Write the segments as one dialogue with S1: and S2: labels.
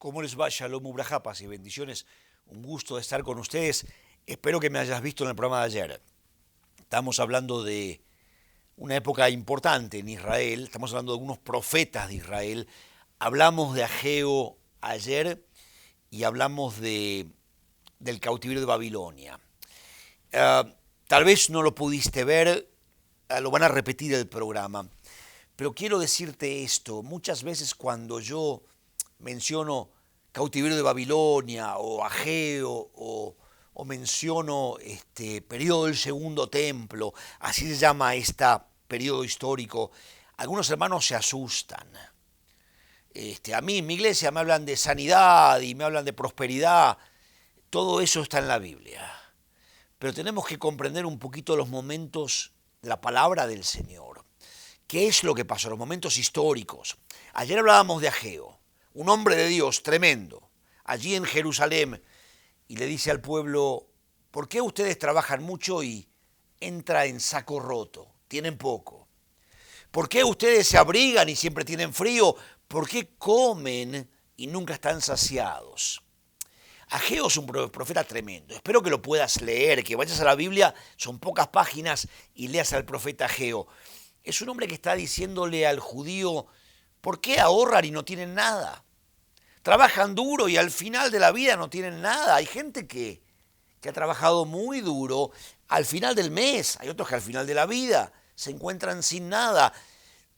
S1: ¿Cómo les va? Shalom Ubraja, paz y bendiciones. Un gusto de estar con ustedes. Espero que me hayas visto en el programa de ayer. Estamos hablando de una época importante en Israel. Estamos hablando de algunos profetas de Israel. Hablamos de Ageo ayer y hablamos del cautiverio de Babilonia. Tal vez no lo pudiste ver, lo van a repetir el programa. Pero quiero decirte esto. Muchas veces cuando yo menciono cautiverio de Babilonia o Ageo o menciono periodo del Segundo Templo, así se llama este periodo histórico, algunos hermanos se asustan. A mí en mi iglesia me hablan de sanidad y me hablan de prosperidad, todo eso está en la Biblia. Pero tenemos que comprender un poquito los momentos de la palabra del Señor. ¿Qué es lo que pasó? Los momentos históricos. Ayer hablábamos de Ageo, un hombre de Dios tremendo, allí en Jerusalén, y le dice al pueblo, ¿por qué ustedes trabajan mucho y entra en saco roto? Tienen poco. ¿Por qué ustedes se abrigan y siempre tienen frío? ¿Por qué comen y nunca están saciados? Ageo es un profeta tremendo. Espero que lo puedas leer, que vayas a la Biblia, son pocas páginas, y leas al profeta Ageo. Es un hombre que está diciéndole al judío, ¿por qué ahorran y no tienen nada? Trabajan duro y al final de la vida no tienen nada. Hay gente que ha trabajado muy duro al final del mes, hay otros que al final de la vida se encuentran sin nada.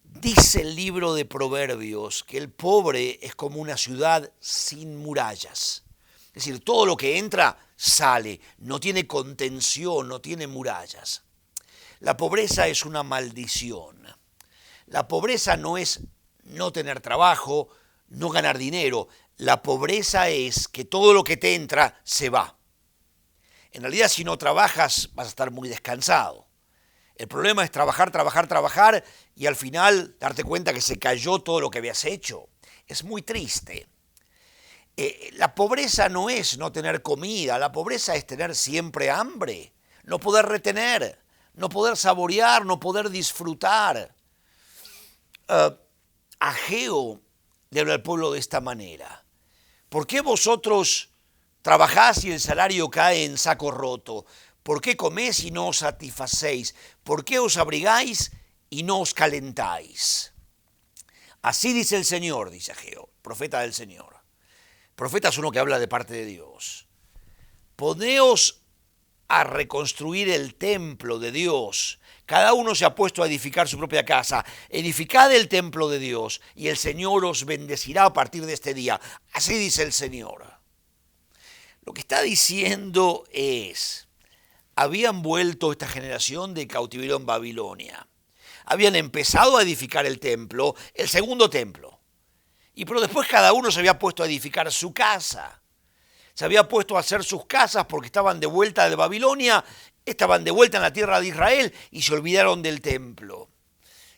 S1: Dice el libro de Proverbios que el pobre es como una ciudad sin murallas. Es decir, todo lo que entra sale, no tiene contención, no tiene murallas. La pobreza es una maldición. La pobreza no es no tener trabajo, no ganar dinero. La pobreza es que todo lo que te entra se va. En realidad, si no trabajas, vas a estar muy descansado. El problema es trabajar, trabajar, trabajar y al final darte cuenta que se cayó todo lo que habías hecho. Es muy triste. La pobreza no es no tener comida, la pobreza es tener siempre hambre, no poder retener, no poder saborear, no poder disfrutar. Ageo le habla al pueblo de esta manera. ¿Por qué vosotros trabajás y el salario cae en saco roto? ¿Por qué comés y no os satisfacéis? ¿Por qué os abrigáis y no os calentáis? Así dice el Señor, dice Ageo, profeta del Señor. Profeta es uno que habla de parte de Dios. Poneos a reconstruir el templo de Dios. Cada uno se ha puesto a edificar su propia casa. Edificad el templo de Dios y el Señor os bendecirá a partir de este día. Así dice el Señor. Lo que está diciendo es, habían vuelto esta generación de cautiverio en Babilonia. Habían empezado a edificar el templo, el segundo templo. Pero después cada uno se había puesto a edificar su casa. Se había puesto a hacer sus casas porque estaban de vuelta de Babilonia, estaban de vuelta en la tierra de Israel y se olvidaron del templo.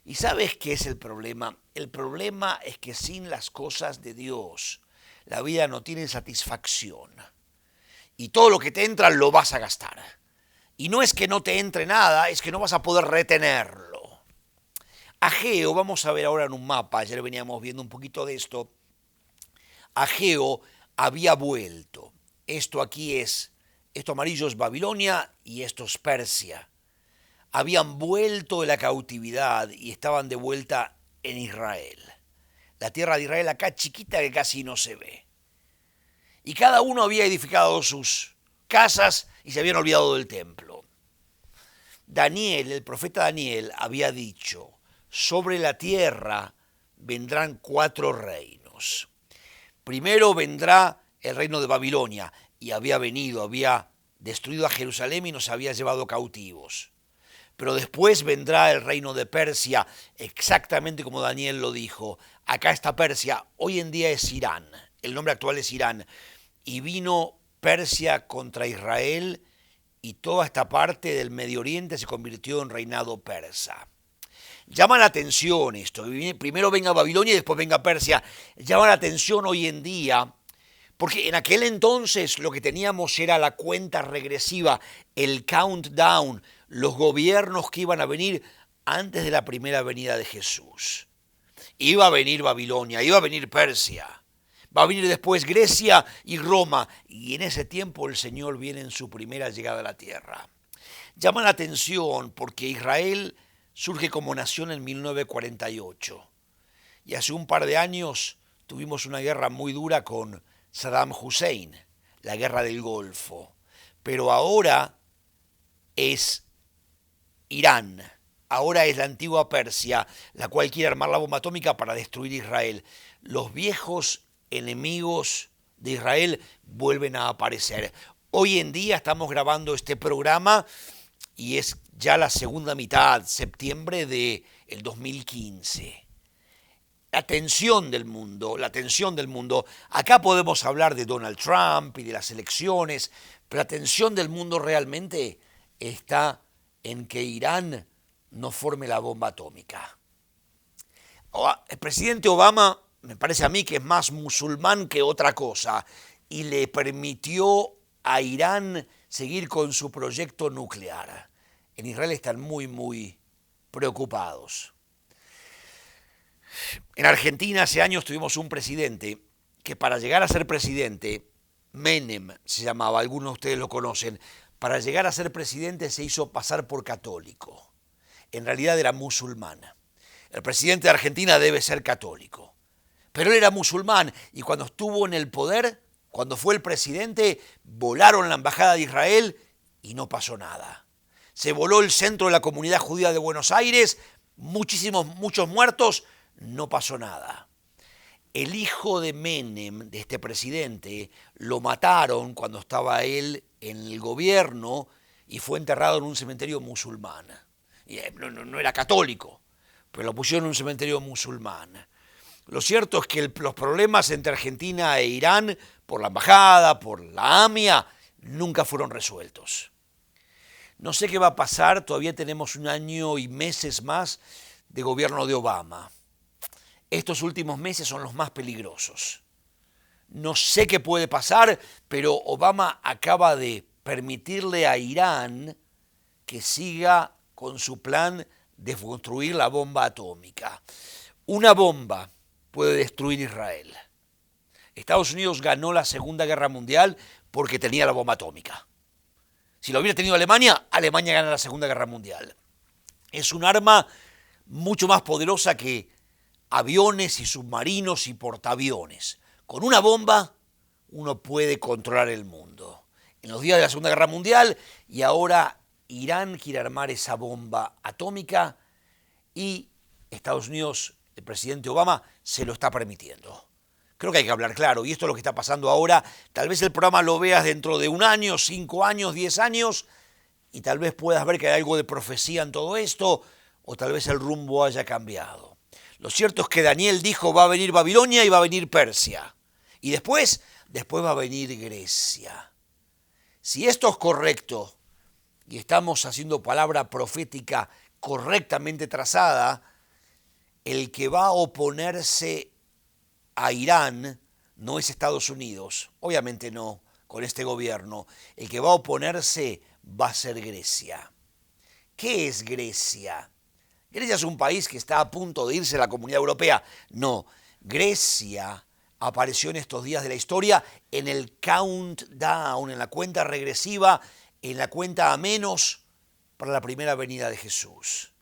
S1: ¿Y sabes qué es el problema? El problema es que sin las cosas de Dios, la vida no tiene satisfacción. Y todo lo que te entra lo vas a gastar. Y no es que no te entre nada, es que no vas a poder retenerlo. Ageo, vamos a ver ahora en un mapa, ayer veníamos viendo un poquito de esto. Ageo había vuelto. Esto amarillo es Babilonia y esto es Persia. Habían vuelto de la cautividad y estaban de vuelta en Israel. La tierra de Israel acá chiquita que casi no se ve. Y cada uno había edificado sus casas y se habían olvidado del templo. Daniel, el profeta Daniel, había dicho, sobre la tierra vendrán 4 reinos. Primero vendrá el reino de Babilonia, y había destruido a Jerusalén y nos había llevado cautivos. Pero después vendrá el reino de Persia, exactamente como Daniel lo dijo. Acá está Persia, hoy en día es Irán, el nombre actual es Irán. Y vino Persia contra Israel y toda esta parte del Medio Oriente se convirtió en reinado persa. Llama la atención esto, primero venga Babilonia y después venga Persia. Llama la atención hoy en día, porque en aquel entonces lo que teníamos era la cuenta regresiva, el countdown, los gobiernos que iban a venir antes de la primera venida de Jesús. Iba a venir Babilonia, iba a venir Persia, Va a venir después Grecia y Roma. Y en ese tiempo el Señor viene en su primera llegada a la tierra. Llama la atención porque Israel surge como nación en 1948. Y hace un par de años tuvimos una guerra muy dura con Saddam Hussein, la guerra del Golfo. Pero ahora es Irán, ahora es la antigua Persia, la cual quiere armar la bomba atómica para destruir Israel. Los viejos enemigos de Israel vuelven a aparecer. Hoy en día estamos grabando este programa y es ya la segunda mitad, septiembre del 2015. La tensión del mundo, la tensión del mundo. Acá podemos hablar de Donald Trump y de las elecciones, pero la tensión del mundo realmente está en que Irán no forme la bomba atómica. El presidente Obama, me parece a mí que es más musulmán que otra cosa, y le permitió a Irán seguir con su proyecto nuclear. En Israel están muy preocupados. En Argentina hace años tuvimos un presidente que para llegar a ser presidente, Menem se llamaba, algunos de ustedes lo conocen, para llegar a ser presidente se hizo pasar por católico. En realidad era musulmán. El presidente de Argentina debe ser católico. Pero él era musulmán y cuando estuvo en el poder, cuando fue el presidente, volaron la embajada de Israel y no pasó nada. Se voló el centro de la comunidad judía de Buenos Aires, muchos muertos, no pasó nada. El hijo de Menem, de este presidente, lo mataron cuando estaba él en el gobierno y fue enterrado en un cementerio musulmán. No era católico, pero lo pusieron en un cementerio musulmán. Lo cierto es que los problemas entre Argentina e Irán, por la embajada, por la AMIA, nunca fueron resueltos. No sé qué va a pasar, todavía tenemos un año y meses más de gobierno de Obama. Estos últimos meses son los más peligrosos. No sé qué puede pasar, pero Obama acaba de permitirle a Irán que siga con su plan de construir la bomba atómica. Una bomba puede destruir Israel. Estados Unidos ganó la Segunda Guerra Mundial porque tenía la bomba atómica. Si lo hubiera tenido Alemania, Alemania gana la Segunda Guerra Mundial. Es un arma mucho más poderosa que aviones y submarinos y portaaviones. Con una bomba uno puede controlar el mundo. En los días de la Segunda Guerra Mundial y ahora Irán quiere armar esa bomba atómica y Estados Unidos, el presidente Obama, se lo está permitiendo. Creo que hay que hablar claro, y esto es lo que está pasando ahora. Tal vez el programa lo veas dentro de un año, 5 años, 10 años, y tal vez puedas ver que hay algo de profecía en todo esto, o tal vez el rumbo haya cambiado. Lo cierto es que Daniel dijo, va a venir Babilonia y va a venir Persia. Y después va a venir Grecia. Si esto es correcto, y estamos haciendo palabra profética correctamente trazada, el que va a oponerse a Irán no es Estados Unidos, obviamente no, con este gobierno. El que va a oponerse va a ser Grecia. ¿Qué es Grecia? ¿Grecia es un país que está a punto de irse a la Comunidad Europea? No, Grecia apareció en estos días de la historia en el countdown, en la cuenta regresiva, en la cuenta a menos para la primera venida de Jesús.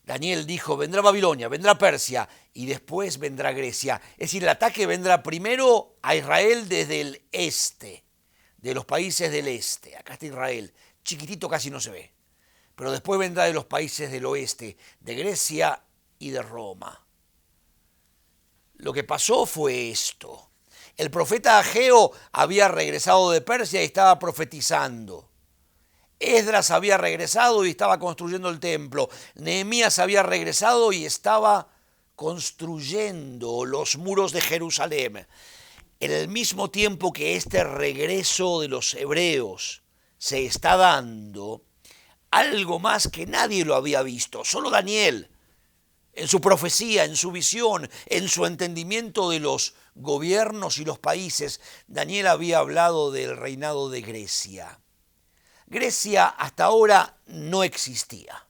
S1: Daniel dijo, vendrá Babilonia, vendrá Persia y después vendrá Grecia. Es decir, el ataque vendrá primero a Israel desde el este, de los países del este. Acá está Israel, chiquitito casi no se ve. Pero después vendrá de los países del oeste, de Grecia y de Roma. Lo que pasó fue esto. El profeta Ageo había regresado de Persia y estaba profetizando. Esdras había regresado y estaba construyendo el templo. Nehemías había regresado y estaba construyendo los muros de Jerusalén. En el mismo tiempo que este regreso de los hebreos se está dando, algo más que nadie lo había visto, solo Daniel, en su profecía, en su visión, en su entendimiento de los gobiernos y los países, Daniel había hablado del reinado de Grecia. Grecia hasta ahora no existía.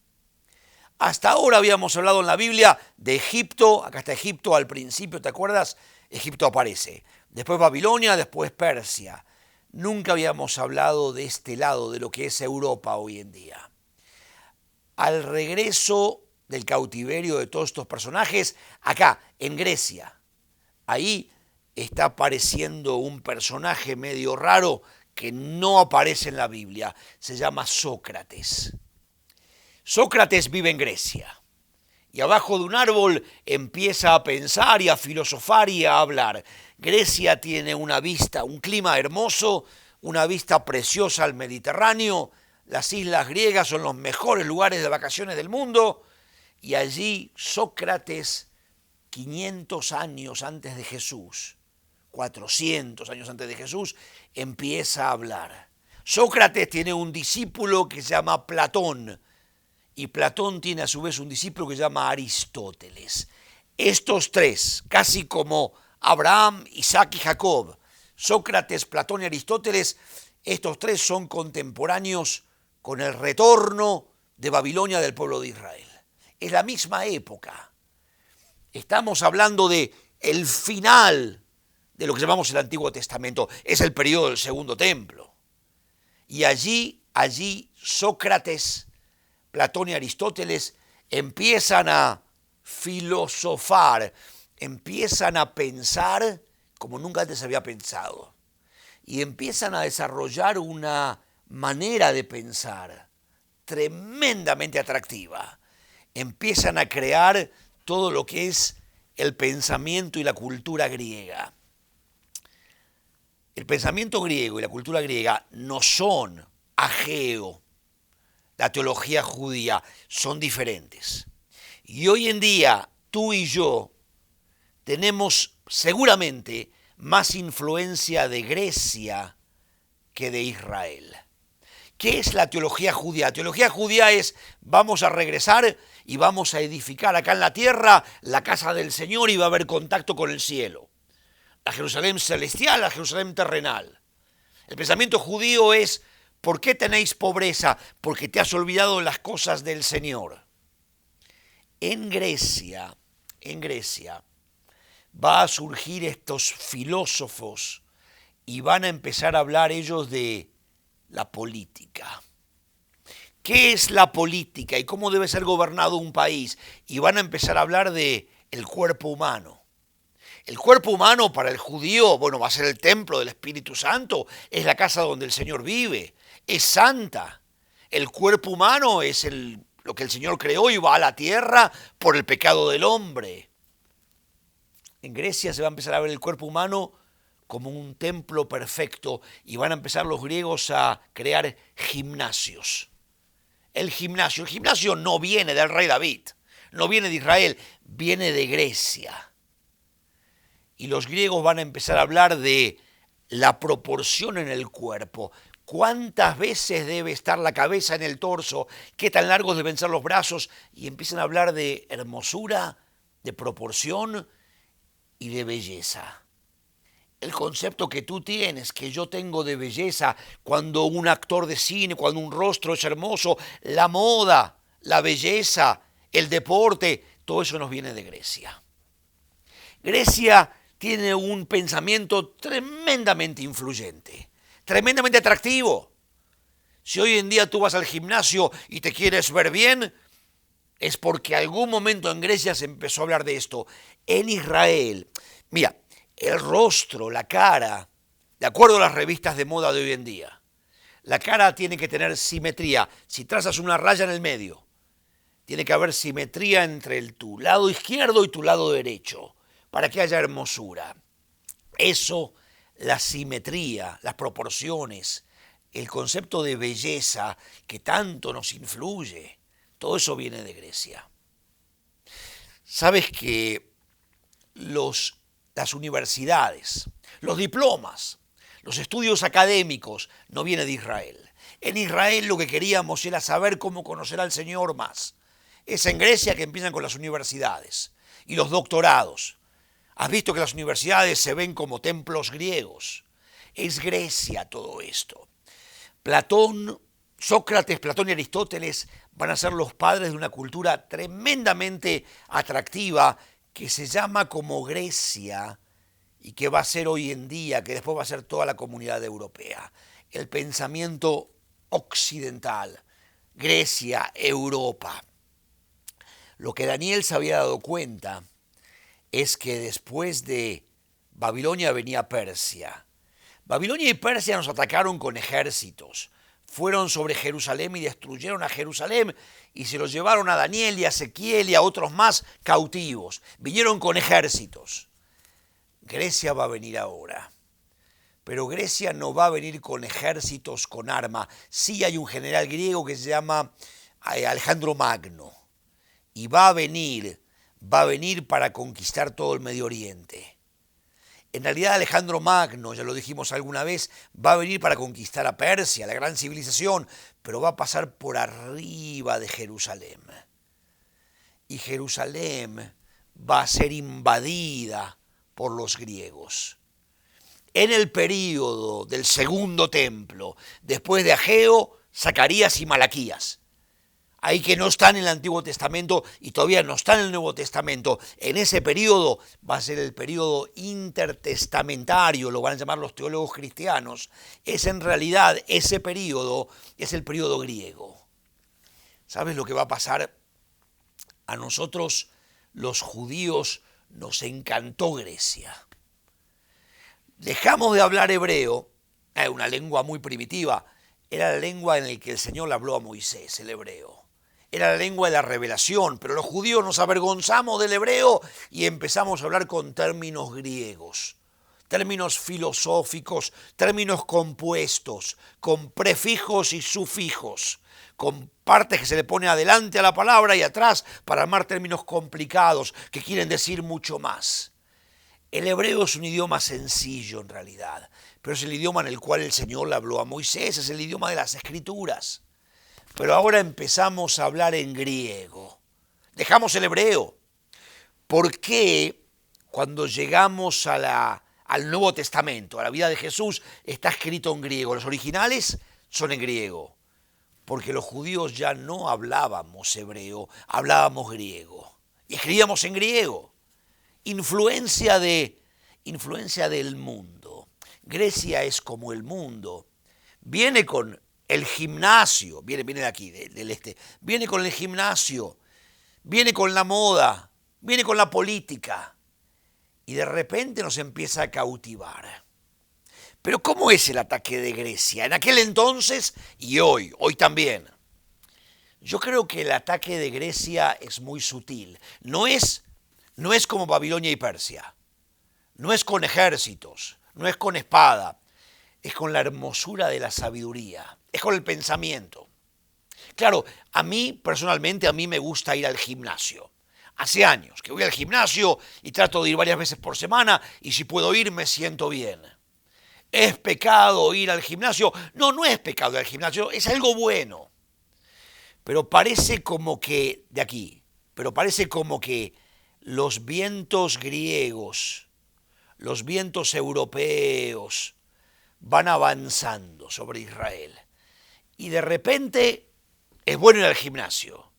S1: Hasta ahora habíamos hablado en la Biblia de Egipto, acá está Egipto al principio, ¿te acuerdas? Egipto aparece. Después Babilonia, después Persia. Nunca habíamos hablado de este lado, de lo que es Europa hoy en día. Al regreso del cautiverio de todos estos personajes, acá, en Grecia, ahí está apareciendo un personaje medio raro que no aparece en la Biblia. Se llama Sócrates. Sócrates vive en Grecia y abajo de un árbol empieza a pensar y a filosofar y a hablar. Grecia tiene una vista, un clima hermoso, una vista preciosa al Mediterráneo. Las islas griegas son los mejores lugares de vacaciones del mundo y allí Sócrates, 500 años antes de Jesús, 400 años antes de Jesús, empieza a hablar. Sócrates tiene un discípulo que se llama Platón y Platón tiene a su vez un discípulo que se llama Aristóteles. Estos tres, casi como Abraham, Isaac y Jacob, Sócrates, Platón y Aristóteles, estos tres son contemporáneos con el retorno de Babilonia del pueblo de Israel. Es la misma época. Estamos hablando de el final de lo que llamamos el Antiguo Testamento. Es el periodo del Segundo Templo. Y allí Sócrates, Platón y Aristóteles empiezan a filosofar, empiezan a pensar como nunca antes había pensado. Y empiezan a desarrollar una manera de pensar tremendamente atractiva. Empiezan a crear todo lo que es el pensamiento y la cultura griega. El pensamiento griego y la cultura griega no son ajeo. La teología judía son diferentes. Y hoy en día tú y yo tenemos seguramente más influencia de Grecia que de Israel. ¿Qué es la teología judía? La teología judía es: vamos a regresar y vamos a edificar acá en la tierra la casa del Señor y va a haber contacto con el cielo. La Jerusalén celestial, la Jerusalén terrenal. El pensamiento judío es: ¿por qué tenéis pobreza? Porque te has olvidado de las cosas del Señor. En Grecia va a surgir estos filósofos y van a empezar a hablar ellos de la política. ¿Qué es la política y cómo debe ser gobernado un país? Y van a empezar a hablar de el cuerpo humano. El cuerpo humano para el judío, va a ser el templo del Espíritu Santo, es la casa donde el Señor vive, es santa. El cuerpo humano es lo que el Señor creó y va a la tierra por el pecado del hombre. En Grecia se va a empezar a ver el cuerpo humano como un templo perfecto y van a empezar los griegos a crear gimnasios. El gimnasio no viene del rey David, no viene de Israel, viene de Grecia. Y los griegos van a empezar a hablar de la proporción en el cuerpo. ¿Cuántas veces debe estar la cabeza en el torso? ¿Qué tan largos deben ser los brazos? Y empiezan a hablar de hermosura, de proporción y de belleza. El concepto que tú tienes, que yo tengo de belleza, cuando un actor de cine, cuando un rostro es hermoso, la moda, la belleza, el deporte, todo eso nos viene de Grecia. Grecia tiene un pensamiento tremendamente influyente, tremendamente atractivo. Si hoy en día tú vas al gimnasio y te quieres ver bien, es porque algún momento en Grecia se empezó a hablar de esto. En Israel, mira, el rostro, la cara, de acuerdo a las revistas de moda de hoy en día, la cara tiene que tener simetría. Si trazas una raya en el medio, tiene que haber simetría entre tu lado izquierdo y tu lado derecho, para que haya hermosura. Eso, la simetría, las proporciones, el concepto de belleza que tanto nos influye, todo eso viene de Grecia. ¿Sabes que las universidades, los diplomas, los estudios académicos no vienen de Israel? En Israel lo que queríamos era saber cómo conocer al Señor más. Es en Grecia que empiezan con las universidades y los doctorados. Has visto que las universidades se ven como templos griegos. Es Grecia todo esto. Sócrates, Platón y Aristóteles van a ser los padres de una cultura tremendamente atractiva que se llama como Grecia y que va a ser hoy en día, que después va a ser toda la comunidad europea. El pensamiento occidental, Grecia, Europa. Lo que Daniel se había dado cuenta es que después de Babilonia venía Persia. Babilonia y Persia nos atacaron con ejércitos. Fueron sobre Jerusalén y destruyeron a Jerusalén y se los llevaron a Daniel y a Ezequiel y a otros más cautivos. Vinieron con ejércitos. Grecia va a venir ahora. Pero Grecia no va a venir con ejércitos, con arma. Sí hay un general griego que se llama Alejandro Magno. Y va a venir para conquistar todo el Medio Oriente. En realidad Alejandro Magno, ya lo dijimos alguna vez, va a venir para conquistar a Persia, la gran civilización, pero va a pasar por arriba de Jerusalén. Y Jerusalén va a ser invadida por los griegos. En el período del segundo templo, después de Ageo, Zacarías y Malaquías, ahí que no están en el Antiguo Testamento y todavía no están en el Nuevo Testamento, en ese periodo va a ser el periodo intertestamentario, lo van a llamar los teólogos cristianos, es en realidad ese periodo, es el periodo griego. ¿Sabes lo que va a pasar? A nosotros, los judíos, nos encantó Grecia. Dejamos de hablar hebreo, una lengua muy primitiva, era la lengua en la que el Señor le habló a Moisés, el hebreo. Era la lengua de la revelación, pero los judíos nos avergonzamos del hebreo y empezamos a hablar con términos griegos, términos filosóficos, términos compuestos, con prefijos y sufijos, con partes que se le pone adelante a la palabra y atrás para armar términos complicados que quieren decir mucho más. El hebreo es un idioma sencillo en realidad, pero es el idioma en el cual el Señor le habló a Moisés, es el idioma de las Escrituras. Pero ahora empezamos a hablar en griego. Dejamos el hebreo. ¿Por qué cuando llegamos al Nuevo Testamento, a la vida de Jesús, está escrito en griego? Los originales son en griego. Porque los judíos ya no hablábamos hebreo, hablábamos griego. Y escribíamos en griego. Influencia del mundo. Grecia es como el mundo. Viene con el gimnasio, viene de aquí, del este, viene con el gimnasio, viene con la moda, viene con la política y de repente nos empieza a cautivar. Pero ¿cómo es el ataque de Grecia? En aquel entonces y hoy también. Yo creo que el ataque de Grecia es muy sutil. No es como Babilonia y Persia. No es con ejércitos, no es con espada. Es con la hermosura de la sabiduría, es con el pensamiento. Claro, a mí personalmente, me gusta ir al gimnasio. Hace años que voy al gimnasio y trato de ir varias veces por semana y si puedo ir me siento bien. ¿Es pecado ir al gimnasio? No, no es pecado ir al gimnasio, es algo bueno. Pero parece como que, los vientos griegos, los vientos europeos, van avanzando sobre Israel. Y de repente es bueno ir al gimnasio,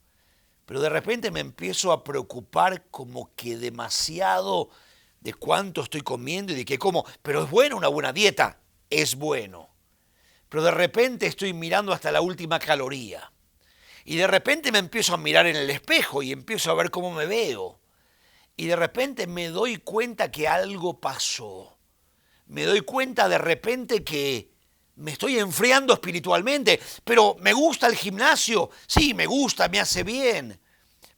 S1: pero de repente me empiezo a preocupar como que demasiado de cuánto estoy comiendo y de qué como. Pero es bueno una buena dieta, es bueno. Pero de repente estoy mirando hasta la última caloría. Y de repente me empiezo a mirar en el espejo y empiezo a ver cómo me veo. Y de repente me doy cuenta que algo pasó. Me doy cuenta de repente que me estoy enfriando espiritualmente, pero me gusta el gimnasio, sí, me gusta, me hace bien,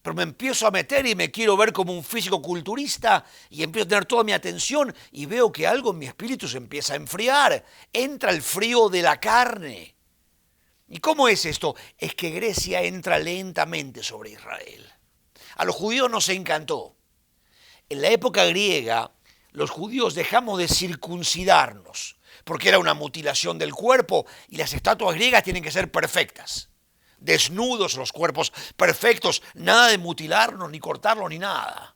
S1: pero me empiezo a meter y me quiero ver como un físico-culturista y empiezo a tener toda mi atención y veo que algo en mi espíritu se empieza a enfriar, entra el frío de la carne. ¿Y cómo es esto? Es que Grecia entra lentamente sobre Israel. A los judíos nos encantó. En la época griega, los judíos dejamos de circuncidarnos, porque era una mutilación del cuerpo y las estatuas griegas tienen que ser perfectas. Desnudos los cuerpos, perfectos, nada de mutilarnos, ni cortarlos, ni nada.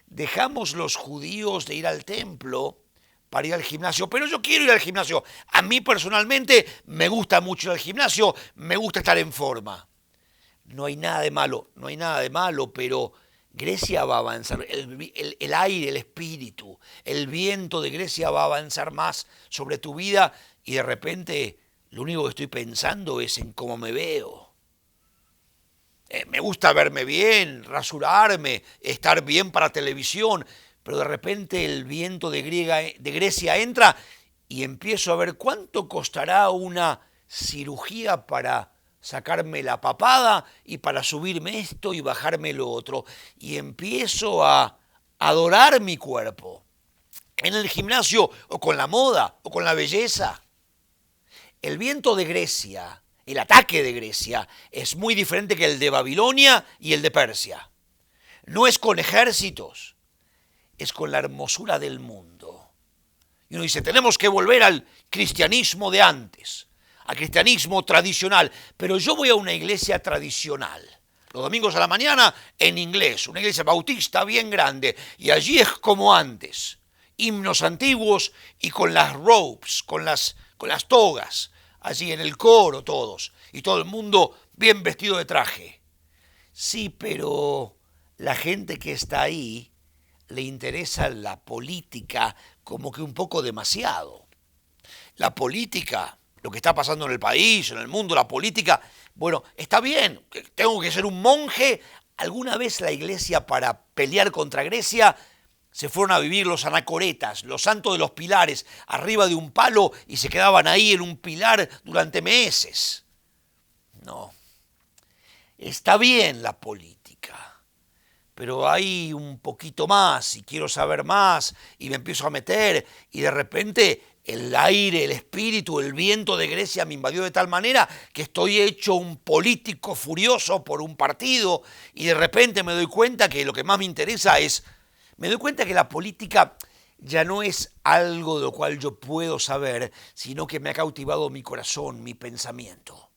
S1: Dejamos los judíos de ir al templo para ir al gimnasio, pero yo quiero ir al gimnasio. A mí personalmente me gusta mucho ir al gimnasio, me gusta estar en forma. No hay nada de malo, pero Grecia va a avanzar, el aire, el espíritu, el viento de Grecia va a avanzar más sobre tu vida y de repente lo único que estoy pensando es en cómo me veo. Me gusta verme bien, rasurarme, estar bien para televisión, pero de repente el viento de Grecia entra y empiezo a ver cuánto costará una cirugía para sacarme la papada y para subirme esto y bajarme lo otro. Y empiezo a adorar mi cuerpo. En el gimnasio o con la moda o con la belleza. El viento de Grecia, el ataque de Grecia, es muy diferente que el de Babilonia y el de Persia. No es con ejércitos, es con la hermosura del mundo. Y uno dice, tenemos que volver al cristianismo de antes, al cristianismo tradicional, pero yo voy a una iglesia tradicional. Los domingos a la mañana en inglés, una iglesia bautista bien grande, y allí es como antes, himnos antiguos y con las robes, con las togas, allí en el coro todos, y todo el mundo bien vestido de traje. Sí, pero la gente que está ahí le interesa la política como que un poco demasiado. La política, lo que está pasando en el país, en el mundo, la política, bueno, está bien, tengo que ser un monje. Alguna vez la iglesia para pelear contra Grecia se fueron a vivir los anacoretas, los santos de los pilares, arriba de un palo y se quedaban ahí en un pilar durante meses. No, está bien la política, pero hay un poquito más y quiero saber más y me empiezo a meter y de repente el aire, el espíritu, el viento de Grecia me invadió de tal manera que estoy hecho un político furioso por un partido y de repente me doy cuenta que lo que más me interesa es, me doy cuenta que la política ya no es algo de lo cual yo puedo saber, sino que me ha cautivado mi corazón, mi pensamiento.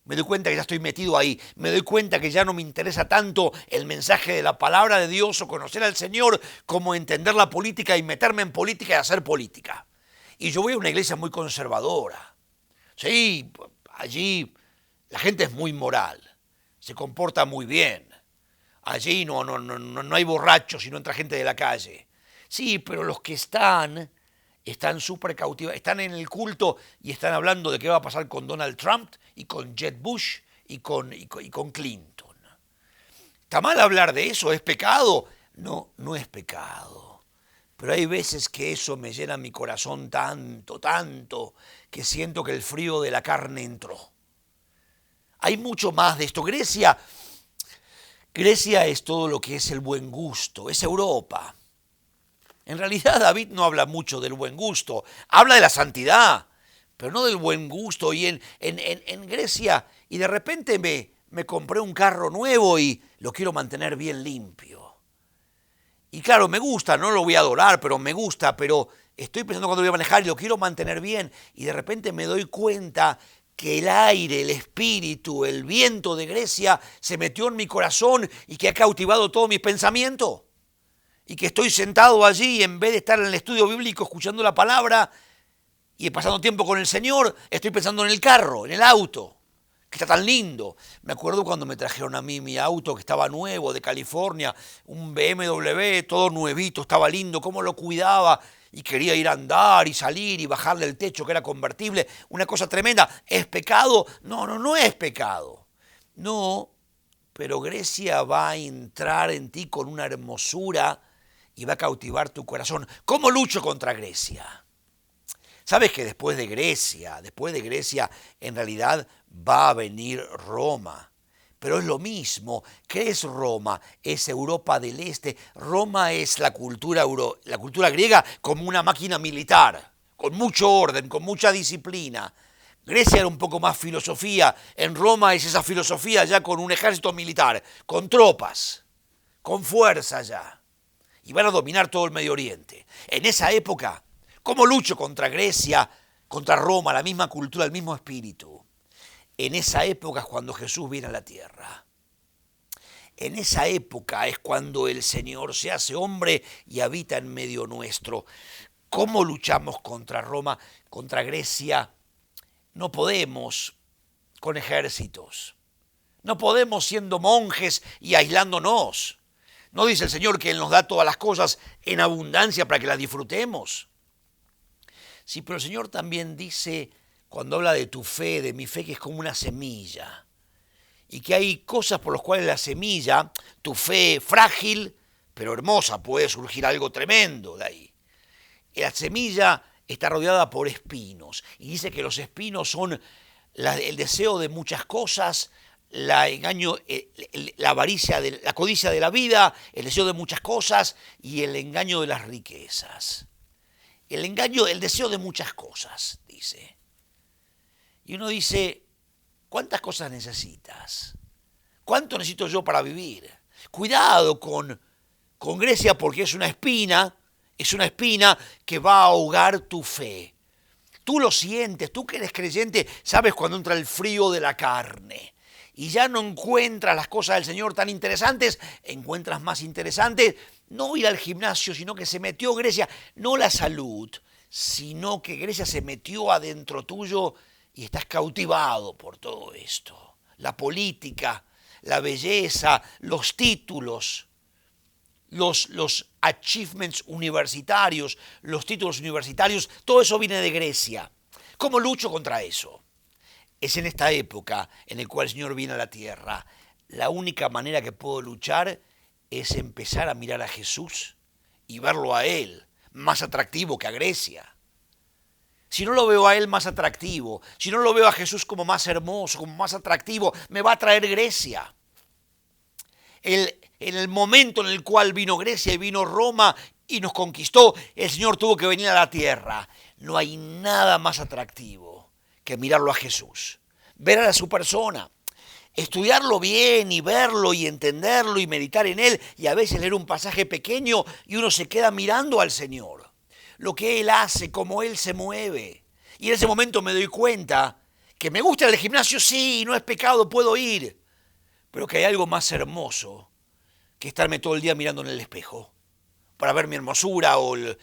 S1: Me doy cuenta que ya estoy metido ahí, me doy cuenta que ya no me interesa tanto el mensaje de la palabra de Dios o conocer al Señor como entender la política y meterme en política y hacer política. Y yo voy a una iglesia muy conservadora. Sí, allí la gente es muy moral, se comporta muy bien. Allí no hay borrachos y no entra gente de la calle. Sí, pero los que están súper cautivados, están en el culto y están hablando de qué va a pasar con Donald Trump y con Jeb Bush y con Clinton. ¿Está mal hablar de eso? ¿Es pecado? No, no es pecado. Pero hay veces que eso me llena mi corazón tanto, tanto, que siento que el frío de la carne entró. Hay mucho más de esto. Grecia es todo lo que es el buen gusto, es Europa. En realidad David no habla mucho del buen gusto, habla de la santidad, pero no del buen gusto. Y en Grecia, y de repente me compré un carro nuevo y lo quiero mantener bien limpio. Y claro, me gusta, no lo voy a adorar, pero me gusta, pero estoy pensando cuando voy a manejar y lo quiero mantener bien. Y de repente me doy cuenta que el aire, el espíritu, el viento de Grecia se metió en mi corazón y que ha cautivado todo mi pensamiento. Y que estoy sentado allí y en vez de estar en el estudio bíblico escuchando la palabra y pasando tiempo con el Señor, estoy pensando en el carro, en el auto, que está tan lindo. Me acuerdo cuando me trajeron a mí mi auto que estaba nuevo de California, un BMW, todo nuevito, estaba lindo, cómo lo cuidaba y quería ir a andar y salir y bajarle el techo que era convertible, una cosa tremenda. ¿Es pecado? No es pecado. No, pero Grecia va a entrar en ti con una hermosura y va a cautivar tu corazón. ¿Cómo lucho contra Grecia? Sabes que después de Grecia, en realidad va a venir Roma. Pero es lo mismo. ¿Qué es Roma? Es Europa del Este. Roma es la cultura griega como una máquina militar, con mucho orden, con mucha disciplina. Grecia era un poco más filosofía. En Roma es esa filosofía ya con un ejército militar, con tropas, con fuerza ya. Y van a dominar todo el Medio Oriente. En esa época, ¿cómo lucho contra Grecia, contra Roma, la misma cultura, el mismo espíritu? En esa época es cuando Jesús viene a la tierra. En esa época es cuando el Señor se hace hombre y habita en medio nuestro. ¿Cómo luchamos contra Roma, contra Grecia? No podemos con ejércitos. No podemos siendo monjes y aislándonos. ¿No dice el Señor que Él nos da todas las cosas en abundancia para que las disfrutemos? Sí, pero el Señor también dice, cuando habla de tu fe, de mi fe, que es como una semilla. Y que hay cosas por las cuales la semilla, tu fe frágil, pero hermosa, puede surgir algo tremendo de ahí. La semilla está rodeada por espinos. Y dice que los espinos son el deseo de muchas cosas, la avaricia, la codicia de la vida, el deseo de muchas cosas y el engaño de las riquezas. El deseo de muchas cosas, dice. Y uno dice, ¿cuántas cosas necesitas? ¿Cuánto necesito yo para vivir? Cuidado con Grecia porque es una espina que va a ahogar tu fe. Tú lo sientes, tú que eres creyente, sabes cuando entra el frío de la carne y ya no encuentras las cosas del Señor tan interesantes, encuentras más interesantes no ir al gimnasio, sino que se metió Grecia, no la salud, sino que Grecia se metió adentro tuyo y estás cautivado por todo esto. La política, la belleza, los títulos, los achievements universitarios, los títulos universitarios, todo eso viene de Grecia. ¿Cómo lucho contra eso? Es en esta época en la cual el Señor viene a la tierra. La única manera que puedo luchar es empezar a mirar a Jesús y verlo a Él más atractivo que a Grecia. Si no lo veo a Él más atractivo, si no lo veo a Jesús como más hermoso, como más atractivo, me va a traer Grecia. En el momento en el cual vino Grecia y vino Roma y nos conquistó, el Señor tuvo que venir a la tierra. No hay nada más atractivo que mirarlo a Jesús, ver a su persona, estudiarlo bien y verlo y entenderlo y meditar en Él y a veces leer un pasaje pequeño y uno se queda mirando al Señor, lo que Él hace, cómo Él se mueve. Y en ese momento me doy cuenta que me gusta el gimnasio, sí, no es pecado, puedo ir, pero que hay algo más hermoso que estarme todo el día mirando en el espejo para ver mi hermosura o el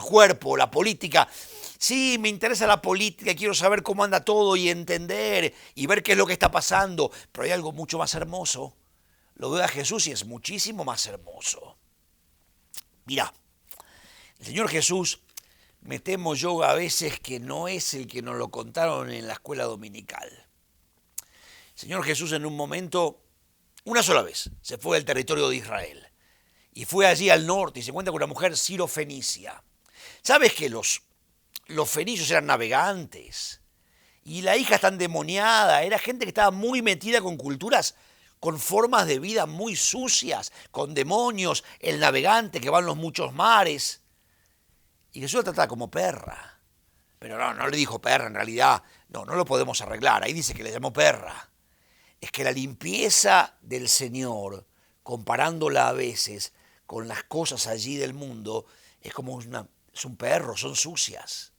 S1: cuerpo, o la política. Sí, me interesa la política, quiero saber cómo anda todo y entender y ver qué es lo que está pasando, pero hay algo mucho más hermoso. Lo veo a Jesús y es muchísimo más hermoso. Mirá, el Señor Jesús, me temo yo a veces que no es el que nos lo contaron en la escuela dominical. El Señor Jesús en un momento, una sola vez, se fue del territorio de Israel. Y fue allí al norte y se encuentra con una mujer sirofenicia. ¿Sabes que los fenicios eran navegantes? Y la hija está endemoniada, era gente que estaba muy metida con culturas, con formas de vida muy sucias, con demonios, el navegante que va en los muchos mares. Y Jesús la trataba como perra. Pero no le dijo perra en realidad, no lo podemos arreglar, ahí dice que le llamó perra. Es que la limpieza del Señor, comparándola a veces con las cosas allí del mundo, es como es un perro, son sucias.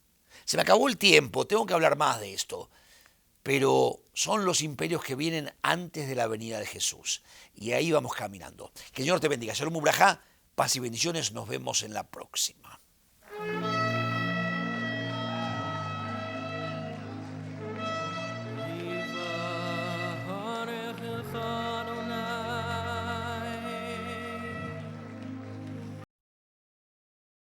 S1: Se me acabó el tiempo, tengo que hablar más de esto, pero son los imperios que vienen antes de la venida de Jesús. Y ahí vamos caminando. Que el Señor te bendiga. Shalom Ubrajá, paz y bendiciones, nos vemos en la próxima.